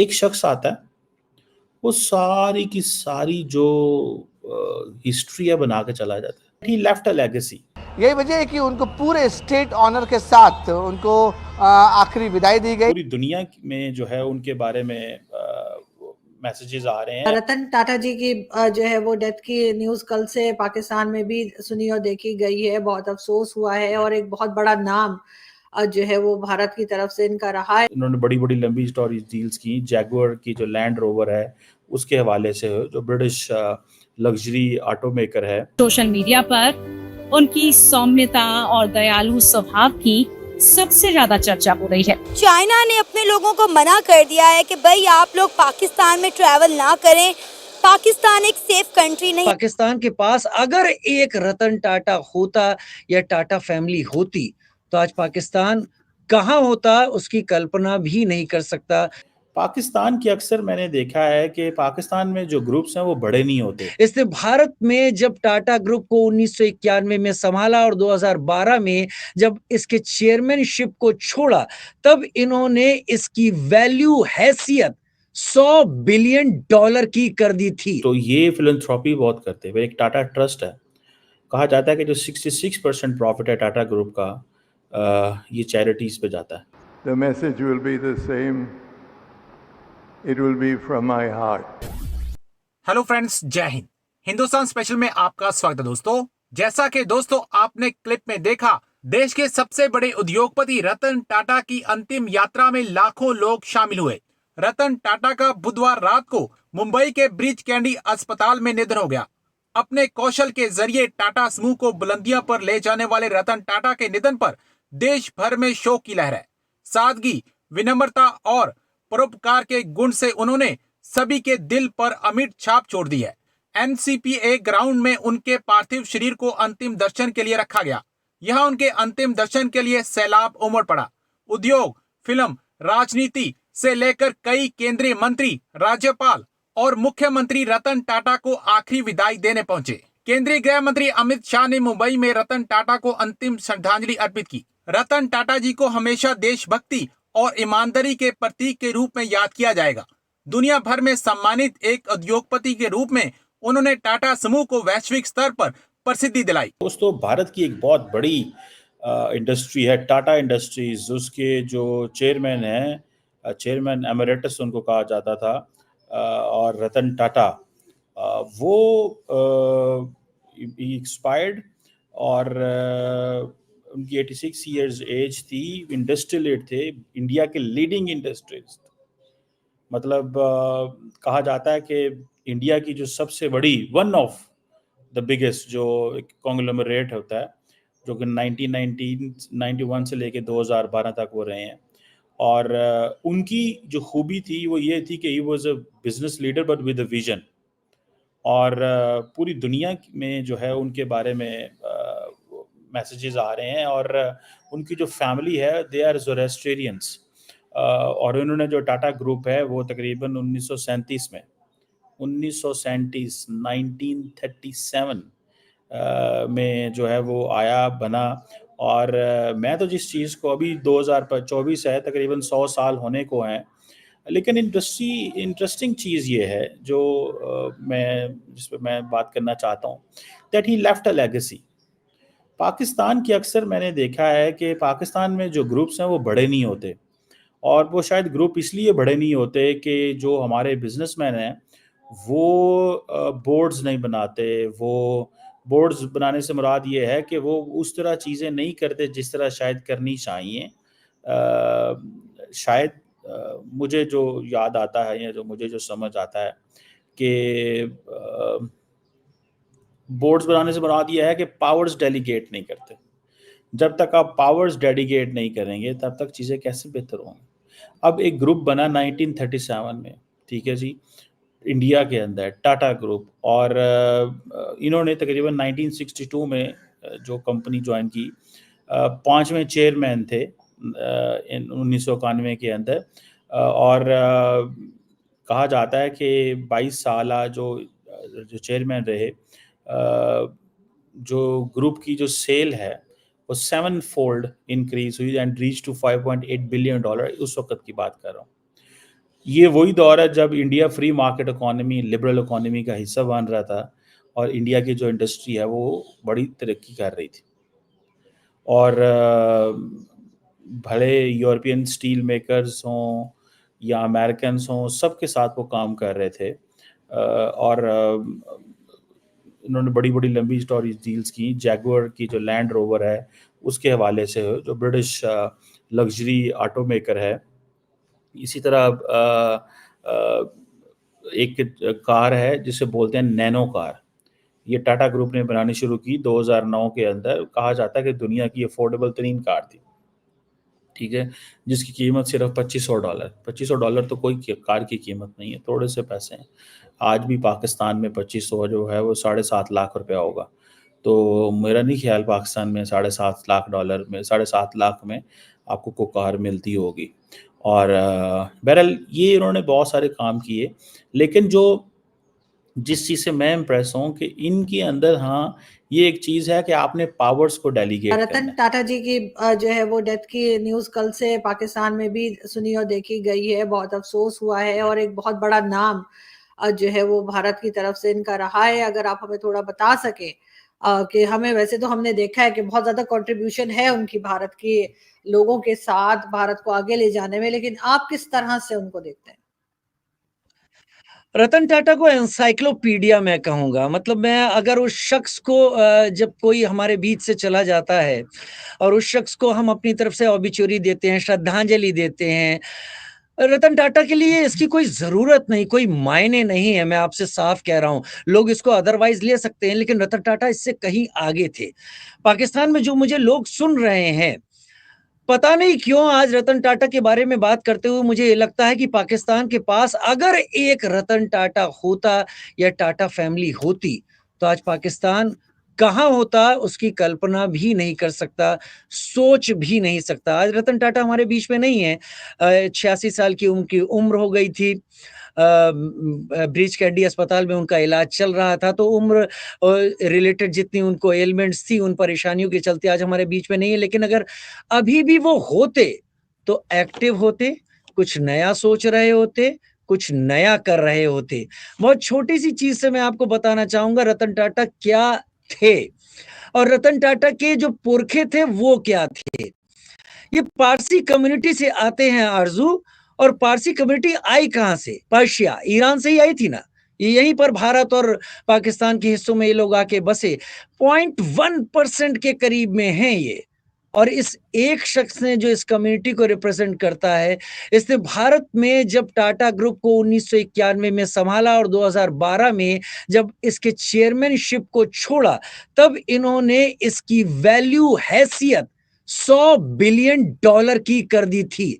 एक शख्स आता है, वो सारी की सारी जो हिस्ट्री है बना के चला जाता है। ही लेफ्ट अ लेगेसी। यही वजह है कि उनको पूरे स्टेट ऑनर के साथ उनको आखिरी विदाई दी गई। पूरी दुनिया में जो है उनके बारे में मैसेजेस आ रहे हैं। रतन टाटा जी की जो है वो डेथ की न्यूज कल से पाकिस्तान में भी सुनी और देखी गई है। बहुत अफसोस हुआ है और एक बहुत बड़ा नाम जो है वो भारत की तरफ से इनका रहा है। उन्होंने बड़ी बड़ी लंबी स्टोरीज डील्स की। जैगुआर की जो लैंड रोवर है उसके हवाले से, जो ब्रिटिश लग्जरी ऑटो मेकर है। सोशल मीडिया पर उनकी सौम्यता और दयालु स्वभाव की सबसे ज्यादा चर्चा हो रही है। चाइना ने अपने लोगों को मना कर दिया है कि भाई आप लोग पाकिस्तान में ट्रैवल ना करें, पाकिस्तान एक सेफ कंट्री नहीं। पाकिस्तान के पास अगर एक रतन टाटा होता या टाटा फैमिली होती तो आज पाकिस्तान कहाँ होता उसकी कल्पना भी नहीं कर सकता। पाकिस्तान की अक्सर मैंने देखा है कि पाकिस्तान में जो ग्रुप्स हैं वो बड़े नहीं होते। इसने भारत में जब टाटा ग्रुप को 1991 में संभाला और 2012 में जब इसके चेयरमैनशिप को छोड़ा, तब इन्होंने इसकी वैल्यू हैसियत $100 बिलियन की कर दी थी। तो ये फिलैंथ्रोपी बहुत करते हैं। एक टाटा ट्रस्ट है, कहा जाता है कि जो 66% प्रॉफिट है टाटा ग्रुप का, ये चैरिटीज पे जाता है। The message will be the same. It will be from my heart. Hello friends, जय हिंद। हिंदुस्तान स्पेशल में आपका स्वागत है दोस्तों। जैसा कि दोस्तों आपने क्लिप में देखा, देश के सबसे बड़े उद्योगपति रतन टाटा की अंतिम यात्रा में लाखों लोग शामिल हुए। रतन टाटा का बुधवार रात को मुंबई के ब्रीच कैंडी अस्पताल में निधन हो गया। अपने कौशल के जरिए टाटा समूह को बुलंदियों पर ले जाने वाले रतन टाटा के निधन पर देश भर में शोक की लहर है। सादगी, विनम्रता और परोपकार के गुण से उन्होंने सभी के दिल पर अमिट छाप छोड़ दी है। एनसीपीए ग्राउंड में उनके पार्थिव शरीर को अंतिम दर्शन के लिए रखा गया। यहां उनके अंतिम दर्शन के लिए सैलाब उमड़ पड़ा। उद्योग, फिल्म, राजनीति से लेकर कई केंद्रीय मंत्री, राज्यपाल और मुख्यमंत्री रतन टाटा को आखिरी विदाई देने पहुंचे। केंद्रीय गृह मंत्री अमित शाह ने मुंबई में रतन टाटा को अंतिम श्रद्धांजलि अर्पित की। रतन टाटा जी को हमेशा देशभक्ति और ईमानदारी के प्रतीक के रूप में याद किया जाएगा। दुनिया भर में सम्मानित एक उद्योगपति के रूप में उन्होंने टाटा समूह को वैश्विक स्तर पर प्रसिद्धि दिलाई। दोस्तों, भारत की एक बहुत बड़ी इंडस्ट्री है टाटा इंडस्ट्रीज। उसके जो चेयरमैन हैं, चेयरमैन एमरेटस उनको कहा जाता था, और रतन टाटा, वो एक्सपायर्ड और उनकी 86 ईयर्स एज थी। इंडस्ट्रियल थे, इंडिया के लीडिंग इंडस्ट्रीज। मतलब कहा जाता है कि इंडिया की जो सबसे बड़ी, वन ऑफ द बिगेस्ट जो कॉन्ग्लोमरेट होता है, जो कि 1991 से लेके 2012 तक वो रहे हैं। और उनकी जो खूबी थी वो ये थी कि he was a business leader but with a vision. और पूरी दुनिया में जो है उनके बारे में मैसेजेस आ रहे हैं। और उनकी जो फैमिली है, दे आर ज़ोरेस्ट्रियंस। और उन्होंने जो टाटा ग्रुप है वो तकरीबन 1937 में 1937 में जो है वो आया, बना। और मैं तो जिस चीज़ को, अभी 2024 है, तकरीबन 100 साल होने को हैं, लेकिन इंटरेस्टिंग चीज़ ये है जो जिस पर मैं बात करना चाहता हूँ, that he left a legacy. Pakistan की अक्सर मैंने देखा है कि पाकिस्तान में जो ग्रुप्स हैं वो बड़े नहीं होते। और वो शायद ग्रुप इसलिए बड़े नहीं होते कि जो हमारे बिजनेसमैन हैं वो बोर्ड्स नहीं बनाते। वो बोर्ड्स बनाने से मुराद ये है कि वो उस तरह चीज़ें नहीं करते जिस तरह शायद करनी चाहिए। शायद मुझे जो याद आता है या जो मुझे जो समझ आता है कि बोर्ड्स बनाने से मुराद ये है कि पावर्स डेलीगेट नहीं करते। जब तक आप पावर्स डेलीगेट नहीं करेंगे तब तक चीज़ें कैसे बेहतर होंगी। अब एक ग्रुप बना 1937 में, ठीक है जी, इंडिया के अंदर टाटा ग्रुप। और इन्होंने तकरीबन 1962 में जो कंपनी ज्वाइन की, 5वें चेयरमैन थे 1991 के अंदर। और कहा जाता है कि 22 साल जो चेयरमैन रहे, जो ग्रुप की जो सेल है वो 7 फोल्ड इंक्रीज हुई एंड रीच टू $5.8 बिलियन। उस वक्त की बात कर रहा हूँ। ये वही दौर है जब India free market economy, liberal economy का हिस्सा बन रहा था और इंडिया की जो इंडस्ट्री है वो बड़ी तरक्की कर रही थी। और भले यूरोपियन स्टील मेकर्स हों या अमेरिकन्स हों, सबके साथ वो काम कर रहे थे। और इन्होंने बड़ी बड़ी लंबी स्टोरीज डील्स की। जैगुआर की जो लैंड रोवर है उसके हवाले से, जो ब्रिटिश लग्जरी ऑटो मेकर है। इसी तरह एक कार है जिसे बोलते हैं नैनो कार, ये टाटा ग्रुप ने बनानी शुरू की 2009 के अंदर। कहा जाता है कि दुनिया की अफोर्डेबल तरीन कार थी, ठीक है, जिसकी कीमत सिर्फ $2500। $2500 तो कोई कार की कीमत नहीं है, थोड़े से पैसे हैं। आज भी पाकिस्तान में 2500 जो है वो 7.5 लाख रुपया होगा। तो मेरा नहीं ख्याल पाकिस्तान में $7.5 में, 7.5 लाख में आपको को कार मिलती होगी। और बहरहाल ये इन्होंने बहुत सारे काम किए, लेकिन जिस चीज़ से मैं इम्प्रेस हूँ कि इनके अंदर, हाँ, ये एक चीज़ है कि आपने पावर्स को डेलीगेट करना रतन है। टाटा जी की जो है वो डेथ की न्यूज कल से पाकिस्तान में भी सुनी और देखी गई है। बहुत अफसोस हुआ है और एक बहुत बड़ा नाम जो है वो भारत की तरफ से इनका रहा है। अगर आप हमें थोड़ा बता सके कि हमें, वैसे तो हमने देखा है कि बहुत ज्यादा कंट्रीब्यूशन है उनकी भारत के लोगों के साथ भारत को आगे ले जाने में, लेकिन आप किस तरह से उनको देखते हैं? रतन टाटा को एनसाइक्लोपीडिया मैं कहूँगा। मतलब मैं अगर उस शख्स को जब कोई हमारे बीच से चला जाता है और उस शख्स को हम अपनी तरफ से ऑबिचुरी देते हैं, श्रद्धांजलि देते हैं, रतन टाटा के लिए इसकी कोई ज़रूरत नहीं, कोई मायने नहीं है, मैं आपसे साफ कह रहा हूँ। लोग इसको अदरवाइज़ ले सकते हैं, लेकिन रतन टाटा इससे कहीं आगे थे। पाकिस्तान में जो मुझे लोग सुन रहे हैं, पता नहीं क्यों आज रतन टाटा के बारे में बात करते हुए मुझे ये लगता है कि पाकिस्तान के पास अगर एक रतन टाटा होता या टाटा फैमिली होती, तो आज पाकिस्तान कहाँ होता उसकी कल्पना भी नहीं कर सकता, सोच भी नहीं सकता। आज रतन टाटा हमारे बीच में नहीं है। 86 साल की उनकी उम्र हो गई थी। ब्रीच कैंडी अस्पताल में उनका इलाज चल रहा था, तो उम्र रिलेटेड जितनी उनको एलिमेंट्स थी, उन परेशानियों के चलते आज हमारे बीच में नहीं है। लेकिन अगर अभी भी वो होते, तो एक्टिव होते, कुछ नया सोच रहे होते, कुछ नया कर रहे होते। बहुत छोटी-सी चीज़ से मैं आपको बताना चाहूँगा रतन टाटा क्या थे और रतन टाटा के जो पुरखे थे वो क्या थे। ये पारसी कम्युनिटी से आते हैं आरज़ू, और पारसी कम्युनिटी आई कहाँ से? पर्शिया, ईरान से ही आई थी ना। ये यहीं पर भारत और पाकिस्तान के हिस्सों में ये लोग आके बसे। 0.1% के करीब में हैं ये। और इस एक शख्स ने जो इस कम्युनिटी को रिप्रेजेंट करता है, इसने भारत में जब टाटा ग्रुप को 1991 में संभाला और 2012 में जब इसके चेयरमैनशिप को छोड़ा, तब इन्होंने इसकी वैल्यू, हैसियत $100 बिलियन की कर दी थी।